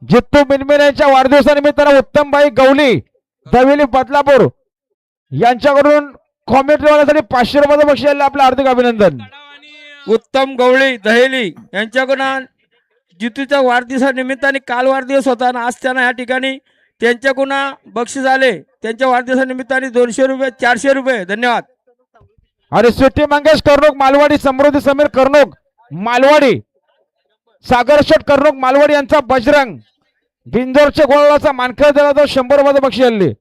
जित्तू मिनमिन यांच्या वाढदिवसानिमित्तानं उत्तमबाई गवली दवेली बदलापूर यांच्याकडून कॉमेंट्री वाल्यासाठी 500 रुपयाचं बक्षीस आहे. आपलं हार्दिक अभिनंदन. उत्तम गवळी दहेली यांच्याकडून जितूच्या वाढदिवसानिमित्ताने काल वाढदिवस होता आणि आज त्यांना या ठिकाणी त्यांच्याकडून बक्षीस आले. त्यांच्या वाढदिवसानिमित्ताने 200 रुपये 400 रुपये. धन्यवाद. अरे सुट्टी मंगेश कर्णूक मालवाडी समृद्धी समीर कर्णूक मालवाडी सागर शेठ कर्णूक मालवाडी यांचा बजरंग बिंजोरच्या गोळाचा मानकरी दिला तो 100 रुपयाचं बक्षीस आणले.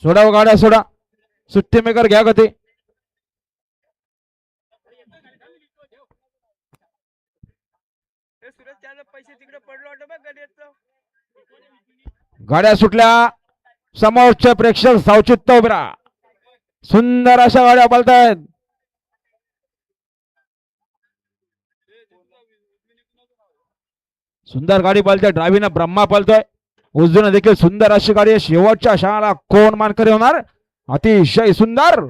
सोडा हो गाड्या सोडा. सुट्टी मेकर घ्या गती. गाड्या सुटल्या. समोरचे प्रेक्षक सावचित्त उभे राहा. सुंदर अशा गाड्या पळतायत. सुंदर गाडी पळते. ड्रायव्हिंग ब्रह्मा पळतोय. उजवीनं देखील सुंदर अशी गाडी आहे. शेवटच्या क्षणाला कोण मानकरी होणार. अतिशय सुंदर.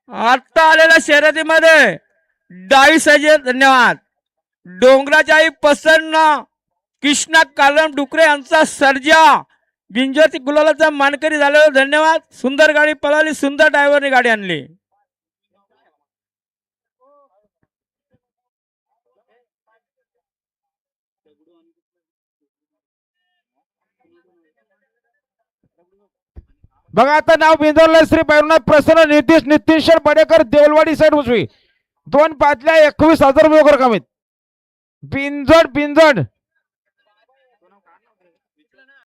आता आलेल्या शर्यतीमध्ये डावी सजे. धन्यवाद. डोंगराच्या आई प्रसन्न कृष्णा कालम डुकरे यांचा सर्जा बिंजोरती गुलालाचा मानकरी झालेला. धन्यवाद. सुंदर गाडी पळाली. सुंदर ड्रायव्हरने गाडी आणली. बघा आता नाव बिंदवलं श्री बैरनाथ प्रसन्न नितीश नितीशर बडेकर देवलवाडी साईड उजवी 2 पातल्या 21,000 रुपये रक्कम आहेत. बिंजड